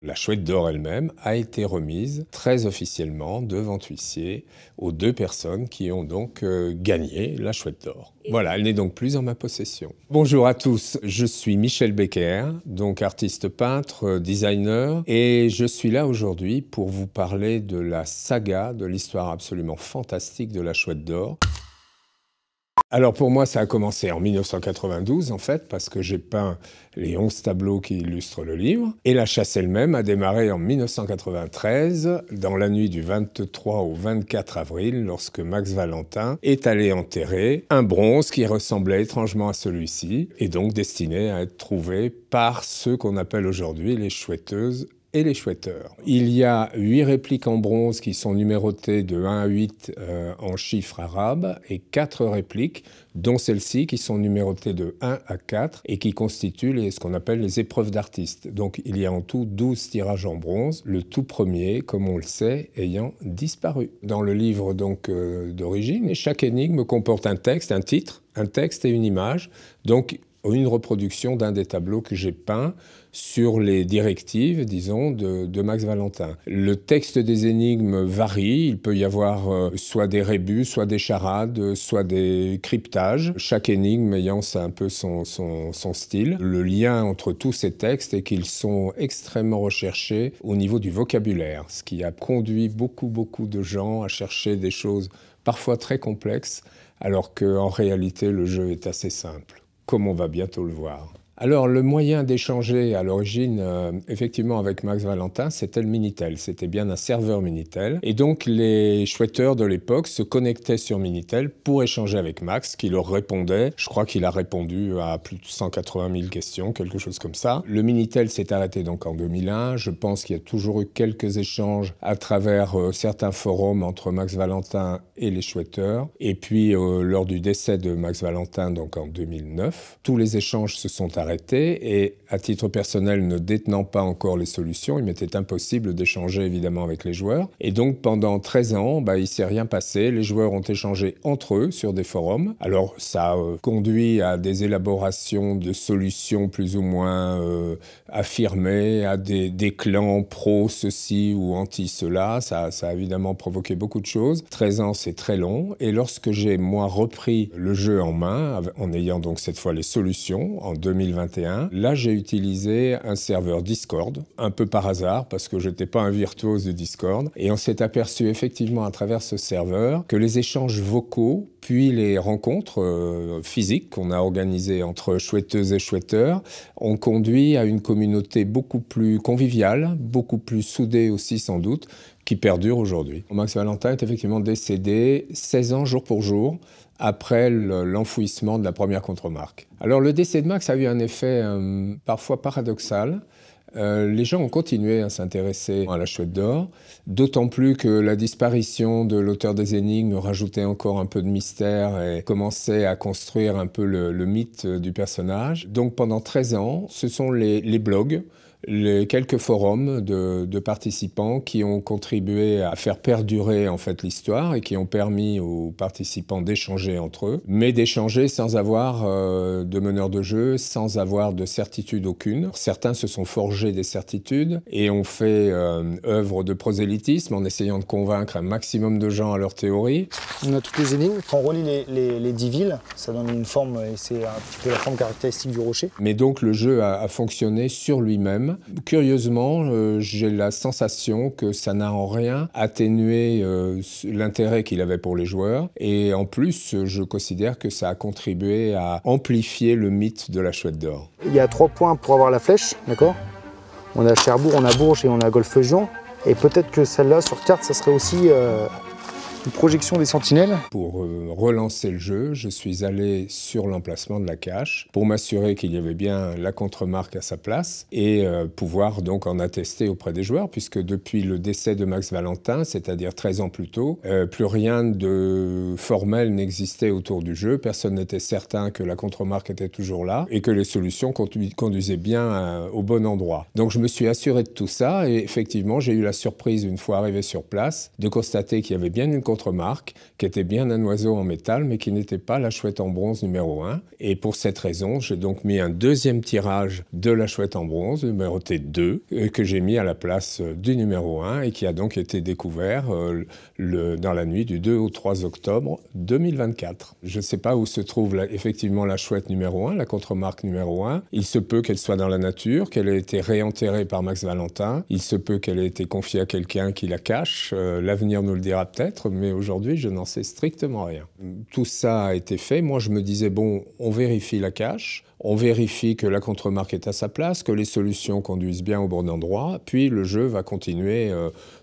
La chouette d'or elle-même a été remise très officiellement devant huissier aux 2 personnes qui ont donc gagné la chouette d'or. Voilà, elle n'est donc plus en ma possession. Bonjour à tous, je suis Michel Becker, donc artiste peintre, designer, et je suis là aujourd'hui pour vous parler de la saga, de l'histoire absolument fantastique de la chouette d'or. Alors pour moi, ça a commencé en 1992 en fait, parce que j'ai peint les 11 tableaux qui illustrent le livre. Et la chasse elle-même a démarré en 1993, dans la nuit du 23 au 24 avril, lorsque Max Valentin est allé enterrer un bronze qui ressemblait étrangement à celui-ci, et donc destiné à être trouvé par ceux qu'on appelle aujourd'hui les chouetteuses et les chouetteurs. Il y a 8 répliques en bronze qui sont numérotées de 1 à 8 en chiffres arabes et 4 répliques, dont celles-ci qui sont numérotées de 1 à 4 et qui constituent ce qu'on appelle les épreuves d'artistes. Donc il y a en tout 12 tirages en bronze, le tout premier, comme on le sait, ayant disparu. Dans le livre donc d'origine, chaque énigme comporte un texte, un titre, un texte et une image. Donc une reproduction d'un des tableaux que j'ai peints sur les directives, disons, de Max Valentin. Le texte des énigmes varie, il peut y avoir soit des rébus, soit des charades, soit des cryptages, chaque énigme ayant un peu son style. Le lien entre tous ces textes est qu'ils sont extrêmement recherchés au niveau du vocabulaire, ce qui a conduit beaucoup de gens à chercher des choses parfois très complexes, alors qu'en réalité le jeu est assez simple, comme on va bientôt le voir. Alors, le moyen d'échanger à l'origine, effectivement, avec Max Valentin, c'était le Minitel. C'était bien un serveur Minitel. Et donc, les chouetteurs de l'époque se connectaient sur Minitel pour échanger avec Max, qui leur répondait. Je crois qu'il a répondu à plus de 180 000 questions, quelque chose comme ça. Le Minitel s'est arrêté donc en 2001. Je pense qu'il y a toujours eu quelques échanges à travers certains forums entre Max Valentin et les chouetteurs. Et puis, lors du décès de Max Valentin, donc en 2009, tous les échanges se sont arrêtés. Et à titre personnel, ne détenant pas encore les solutions, il m'était impossible d'échanger évidemment avec les joueurs. Et donc pendant 13 ans, il ne s'est rien passé. Les joueurs ont échangé entre eux sur des forums. Alors ça a conduit à des élaborations de solutions plus ou moins affirmées, à des clans pro ceci ou anti cela. Ça a évidemment provoqué beaucoup de choses. 13 ans, c'est très long. Et lorsque j'ai moi repris le jeu en main, en ayant donc cette fois les solutions, en 2021, là, j'ai utilisé un serveur Discord, un peu par hasard, parce que je n'étais pas un virtuose de Discord. Et on s'est aperçu effectivement à travers ce serveur que les échanges vocaux, puis les rencontres physiques qu'on a organisées entre chouetteuses et chouetteurs, ont conduit à une communauté beaucoup plus conviviale, beaucoup plus soudée aussi sans doute, qui perdure aujourd'hui. Max Valentin est effectivement décédé 16 ans jour pour jour, après l'enfouissement de la première contre-marque. Alors le décès de Max a eu un effet parfois paradoxal. Les gens ont continué à s'intéresser à la chouette d'or, d'autant plus que la disparition de l'auteur des énigmes rajoutait encore un peu de mystère et commençait à construire un peu le mythe du personnage. Donc pendant 13 ans, ce sont les blogs, les quelques forums de participants qui ont contribué à faire perdurer en fait l'histoire et qui ont permis aux participants d'échanger entre eux, mais d'échanger sans avoir de meneur de jeu, sans avoir de certitude aucune. Certains se sont forgés des certitudes et ont fait œuvre de prosélytisme en essayant de convaincre un maximum de gens à leur théorie. On a toutes les énigmes. Quand on relie les 10 villes, ça donne une forme, et c'est un petit peu la forme caractéristique du rocher. Mais donc le jeu a fonctionné sur lui-même. Curieusement, j'ai la sensation que ça n'a en rien atténué l'intérêt qu'il avait pour les joueurs. Et en plus, je considère que ça a contribué à amplifier le mythe de la chouette d'or. Il y a 3 points pour avoir la flèche, d'accord? On a Cherbourg, on a Bourges et on a Golfe-Juan. Et peut-être que celle-là, sur carte, ça serait aussi une projection des sentinelles. Pour relancer le jeu, je suis allé sur l'emplacement de la cache pour m'assurer qu'il y avait bien la contre-marque à sa place et pouvoir donc en attester auprès des joueurs, puisque depuis le décès de Max Valentin, c'est-à-dire 13 ans plus tôt, plus rien de formel n'existait autour du jeu. Personne n'était certain que la contre-marque était toujours là et que les solutions conduisaient bien au bon endroit. Donc je me suis assuré de tout ça et effectivement, j'ai eu la surprise, une fois arrivé sur place, de constater qu'il y avait bien une contre-marque contre-marque, qui était bien un oiseau en métal, mais qui n'était pas la chouette en bronze numéro 1. Et pour cette raison, j'ai donc mis un deuxième tirage de la chouette en bronze, numéroté 2, que j'ai mis à la place du numéro 1 et qui a donc été découvert dans la nuit du 2 au 3 octobre 2024. Je ne sais pas où se trouve effectivement la chouette numéro 1, la contre-marque numéro 1. Il se peut qu'elle soit dans la nature, qu'elle ait été réenterrée par Max Valentin. Il se peut qu'elle ait été confiée à quelqu'un qui la cache. L'avenir nous le dira peut-être, mais aujourd'hui, je n'en sais strictement rien. Tout ça a été fait. Moi, je me disais, bon, on vérifie la cache. On vérifie que la contre-marque est à sa place, que les solutions conduisent bien au bon endroit, puis le jeu va continuer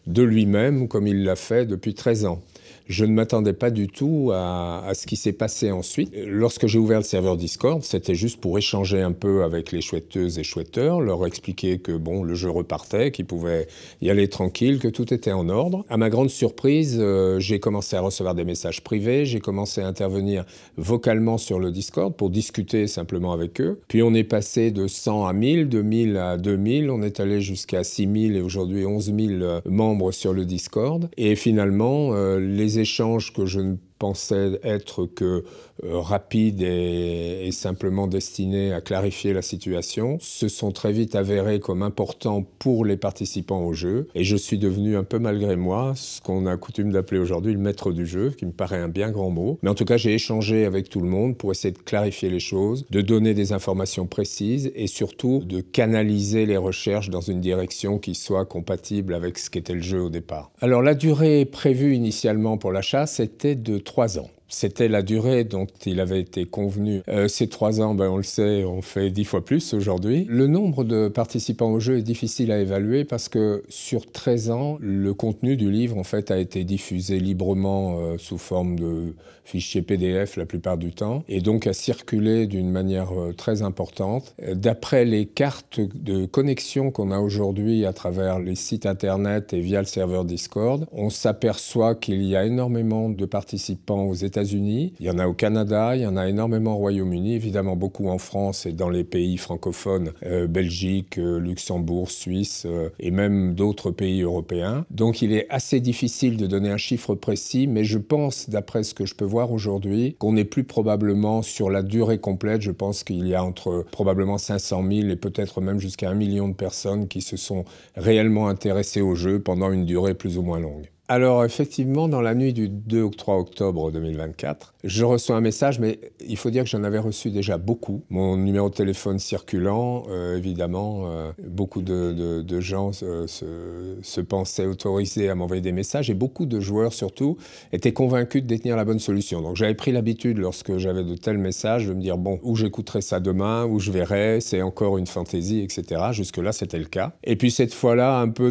de lui-même, comme il l'a fait depuis 13 ans. Je ne m'attendais pas du tout à ce qui s'est passé ensuite. Lorsque j'ai ouvert le serveur Discord, c'était juste pour échanger un peu avec les chouetteuses et chouetteurs, leur expliquer que bon, le jeu repartait, qu'ils pouvaient y aller tranquille, que tout était en ordre. À ma grande surprise, j'ai commencé à recevoir des messages privés, j'ai commencé à intervenir vocalement sur le Discord pour discuter simplement avec eux. Puis on est passé de 100 à 1000, de 1000 à 2000, on est allé jusqu'à 6000 et aujourd'hui 11 000 membres sur le Discord. Et finalement, les échanges que je ne pensais être que rapides et simplement destinés à clarifier la situation, se sont très vite avérés comme importants pour les participants au jeu. Et je suis devenu un peu malgré moi ce qu'on a coutume d'appeler aujourd'hui le maître du jeu, qui me paraît un bien grand mot. Mais en tout cas, j'ai échangé avec tout le monde pour essayer de clarifier les choses, de donner des informations précises et surtout de canaliser les recherches dans une direction qui soit compatible avec ce qu'était le jeu au départ. Alors la durée prévue initialement pour l'achat, c'était de 3 ans. C'était la durée dont il avait été convenu. Ces 3 ans, on le sait, on fait 10 fois plus aujourd'hui. Le nombre de participants au jeu est difficile à évaluer parce que sur 13 ans, le contenu du livre en fait a été diffusé librement sous forme de fichiers PDF la plupart du temps et donc a circulé d'une manière très importante. D'après les cartes de connexion qu'on a aujourd'hui à travers les sites internet et via le serveur Discord, on s'aperçoit qu'il y a énormément de participants aux États-Unis, il y en a au Canada, il y en a énormément au Royaume-Uni, évidemment beaucoup en France et dans les pays francophones, Belgique, Luxembourg, Suisse et même d'autres pays européens. Donc il est assez difficile de donner un chiffre précis, mais je pense, d'après ce que je peux voir aujourd'hui, qu'on n'est plus probablement sur la durée complète. Je pense qu'il y a entre probablement 500 000 et peut-être même jusqu'à 1 million de personnes qui se sont réellement intéressées au jeu pendant une durée plus ou moins longue. Alors effectivement, dans la nuit du 2 au 3 octobre 2024, je reçois un message, mais il faut dire que j'en avais reçu déjà beaucoup. Mon numéro de téléphone circulant, évidemment, beaucoup de gens se pensaient autorisés à m'envoyer des messages et beaucoup de joueurs surtout étaient convaincus de détenir la bonne solution. Donc j'avais pris l'habitude, lorsque j'avais de tels messages, de me dire bon, où j'écouterai ça demain, où je verrai, c'est encore une fantaisie, etc. Jusque-là, c'était le cas. Et puis cette fois-là, un peu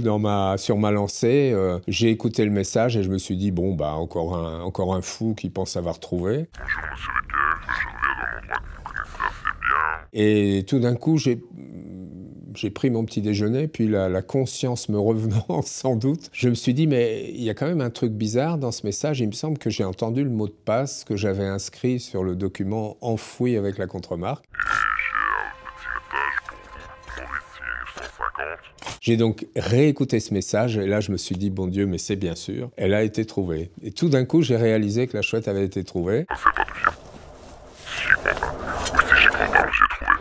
sur ma lancée, j'ai écouté le message et je me suis dit bon encore un fou qui pense avoir trouvé. Bonjour monsieur Lequel, je viens d'un endroit que vous connaissez assez bien. Et tout d'un coup j'ai pris mon petit déjeuner, puis la conscience me revenant sans doute, je me suis dit mais il y a quand même un truc bizarre dans ce message. Il me semble que j'ai entendu le mot de passe que j'avais inscrit sur le document enfoui avec la contre-marque. J'ai donc réécouté ce message et là je me suis dit bon Dieu mais c'est bien sûr, elle a été trouvée. Et tout d'un coup j'ai réalisé que la chouette avait été trouvée.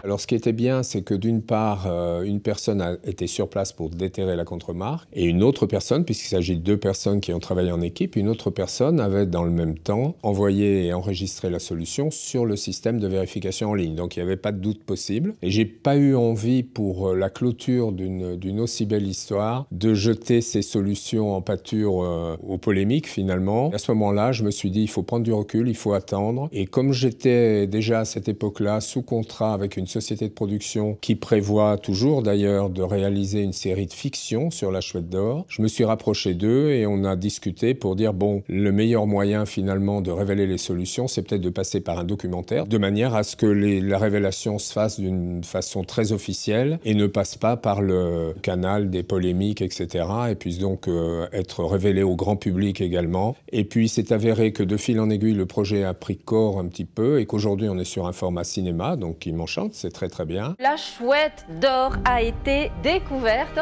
Alors ce qui était bien, c'est que d'une part, une personne était sur place pour déterrer la contre-marque et une autre personne, puisqu'il s'agit de 2 personnes qui ont travaillé en équipe, une autre personne avait dans le même temps envoyé et enregistré la solution sur le système de vérification en ligne. Donc il n'y avait pas de doute possible. Et j'ai pas eu envie, pour la clôture d'une aussi belle histoire, de jeter ces solutions en pâture aux polémiques finalement. Et à ce moment-là, je me suis dit il faut prendre du recul, il faut attendre. Et comme j'étais déjà à cette époque-là sous contrat avec une société de production qui prévoit toujours d'ailleurs de réaliser une série de fictions sur la chouette d'or, je me suis rapproché d'eux et on a discuté pour dire bon, le meilleur moyen finalement de révéler les solutions, c'est peut-être de passer par un documentaire, de manière à ce que la révélation se fasse d'une façon très officielle et ne passe pas par le canal des polémiques, etc. et puisse donc être révélé au grand public également. Et puis c'est avéré que de fil en aiguille, le projet a pris corps un petit peu et qu'aujourd'hui on est sur un format cinéma, donc qui m'enchante, c'est très très bien. La chouette d'or a été découverte.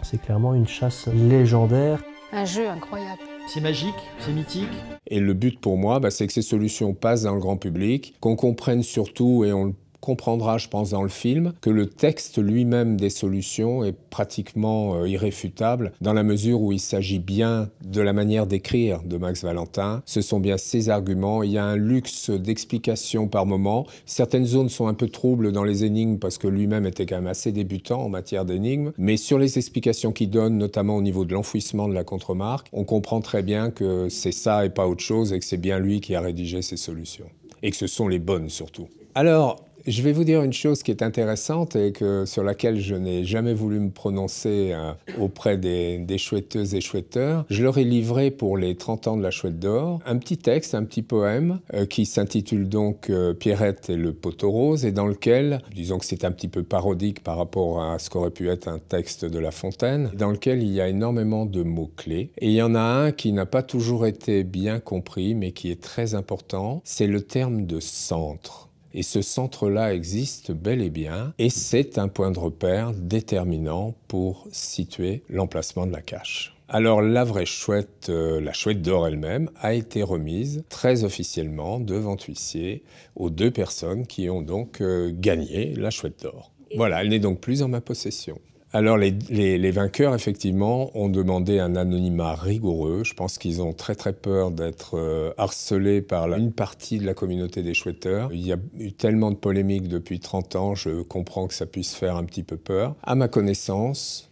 C'est clairement une chasse légendaire. Un jeu incroyable. C'est magique, c'est mythique. Et le but pour moi, c'est que ces solutions passent dans le grand public, qu'on comprenne surtout, et on le comprendra, je pense, dans le film, que le texte lui-même des solutions est pratiquement irréfutable dans la mesure où il s'agit bien de la manière d'écrire de Max Valentin. Ce sont bien ses arguments. Il y a un luxe d'explication par moment. Certaines zones sont un peu troubles dans les énigmes parce que lui-même était quand même assez débutant en matière d'énigmes. Mais sur les explications qu'il donne, notamment au niveau de l'enfouissement de la contremarque, on comprend très bien que c'est ça et pas autre chose et que c'est bien lui qui a rédigé ces solutions. Et que ce sont les bonnes surtout. Alors, je vais vous dire une chose qui est intéressante et sur laquelle je n'ai jamais voulu me prononcer auprès des chouetteuses et chouetteurs. Je leur ai livré pour les 30 ans de la Chouette d'Or un petit texte, un petit poème qui s'intitule donc Pierrette et le poteau rose et dans lequel, disons que c'est un petit peu parodique par rapport à ce qu'aurait pu être un texte de La Fontaine, dans lequel il y a énormément de mots-clés. Et il y en a un qui n'a pas toujours été bien compris mais qui est très important, c'est le terme de centre. Et ce centre-là existe bel et bien, et c'est un point de repère déterminant pour situer l'emplacement de la cache. Alors la vraie chouette, la Chouette d'Or elle-même, a été remise très officiellement devant huissier aux 2 personnes qui ont donc gagné la Chouette d'Or. Voilà, elle n'est donc plus en ma possession. Alors les vainqueurs, effectivement, ont demandé un anonymat rigoureux. Je pense qu'ils ont très peur d'être harcelés par une partie de la communauté des chouetteurs. Il y a eu tellement de polémiques depuis 30 ans, je comprends que ça puisse faire un petit peu peur. À ma connaissance,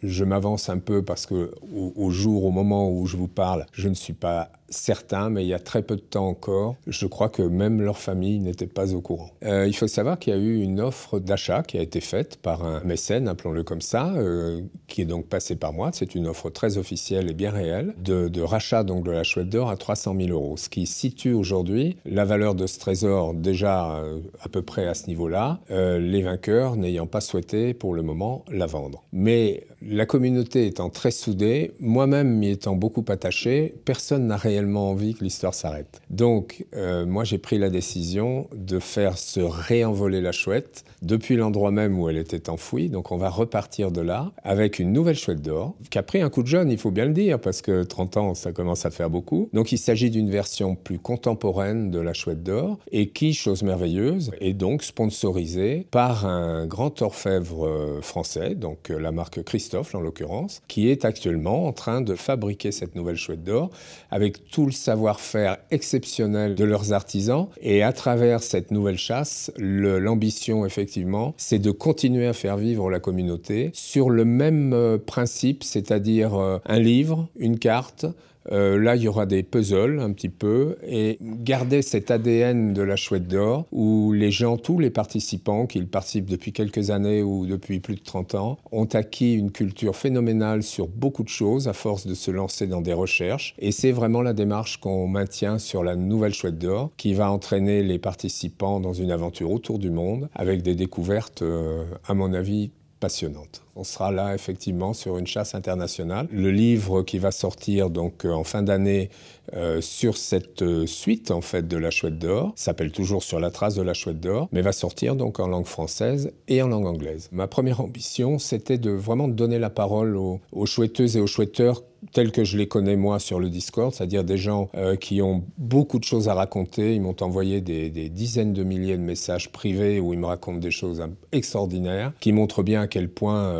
je m'avance un peu parce que au moment où je vous parle, je ne suis pas certain, mais il y a très peu de temps encore, je crois que même leur famille n'était pas au courant. Il faut savoir qu'il y a eu une offre d'achat qui a été faite par un mécène, appelons-le comme ça, qui est donc passé par moi. C'est une offre très officielle et bien réelle, de rachat donc de la Chouette d'Or à 300 000 €, ce qui situe aujourd'hui la valeur de ce trésor déjà à peu près à ce niveau-là, les vainqueurs n'ayant pas souhaité pour le moment la vendre. Mais la communauté étant très soudée, moi-même m'y étant beaucoup attaché, personne n'a réellement envie que l'histoire s'arrête. Donc, moi, j'ai pris la décision de faire se réenvoler la chouette depuis l'endroit même où elle était enfouie. Donc, on va repartir de là avec une nouvelle Chouette d'Or qui a pris un coup de jeune, il faut bien le dire, parce que 30 ans, ça commence à faire beaucoup. Donc, il s'agit d'une version plus contemporaine de la Chouette d'Or et qui, chose merveilleuse, est donc sponsorisée par un grand orfèvre français, donc la marque Christophe en l'occurrence, qui est actuellement en train de fabriquer cette nouvelle Chouette d'Or avec tout le savoir-faire exceptionnel de leurs artisans. Et à travers cette nouvelle chasse, l'ambition, effectivement, c'est de continuer à faire vivre la communauté sur le même principe, c'est-à-dire un livre, une carte. Là, il y aura des puzzles un petit peu et garder cet ADN de la Chouette d'Or où les gens, tous les participants, qu'ils participent depuis quelques années ou depuis plus de 30 ans, ont acquis une culture phénoménale sur beaucoup de choses à force de se lancer dans des recherches. Et c'est vraiment la démarche qu'on maintient sur la nouvelle Chouette d'Or qui va entraîner les participants dans une aventure autour du monde avec des découvertes, à mon avis, passionnantes. On sera là effectivement sur une chasse internationale. Le livre qui va sortir donc en fin d'année sur cette suite en fait de la Chouette d'Or s'appelle toujours Sur la trace de la Chouette d'Or, mais va sortir donc en langue française et en langue anglaise. Ma première ambition, c'était de vraiment donner la parole aux chouetteuses et aux chouetteurs tels que je les connais moi sur le Discord, c'est-à-dire des gens qui ont beaucoup de choses à raconter. Ils m'ont envoyé des dizaines de milliers de messages privés où ils me racontent des choses extraordinaires qui montrent bien à quel point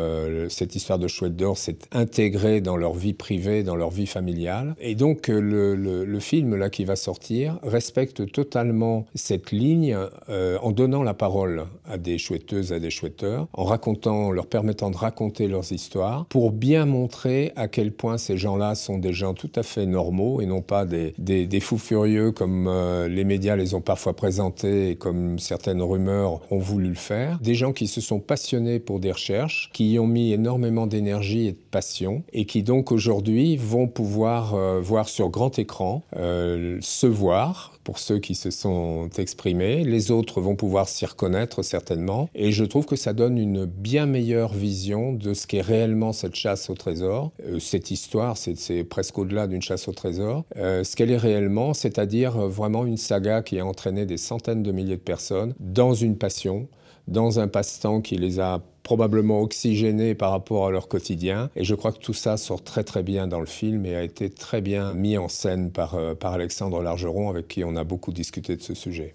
cette histoire de Chouette d'Or s'est intégrée dans leur vie privée, dans leur vie familiale. Et donc le film là qui va sortir respecte totalement cette ligne en donnant la parole à des chouetteuses, à des chouetteurs, en leur permettant de raconter leurs histoires pour bien montrer à quel point ces gens-là sont des gens tout à fait normaux et non pas des fous furieux comme les médias les ont parfois présentés et comme certaines rumeurs ont voulu le faire. Des gens qui se sont passionnés pour des recherches, qui y ont mis énormément d'énergie et de passion et qui donc aujourd'hui vont pouvoir voir sur grand écran, se voir pour ceux qui se sont exprimés. Les autres vont pouvoir s'y reconnaître certainement et je trouve que ça donne une bien meilleure vision de ce qu'est réellement cette chasse au trésor. Cette histoire, c'est presque au-delà d'une chasse au trésor. Ce qu'elle est réellement, c'est-à-dire vraiment une saga qui a entraîné des centaines de milliers de personnes dans une passion, dans un passe-temps qui les a probablement oxygénés par rapport à leur quotidien. Et je crois que tout ça sort très très bien dans le film et a été très bien mis en scène par Alexandre Largeron, avec qui on a beaucoup discuté de ce sujet.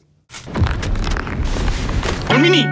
Mini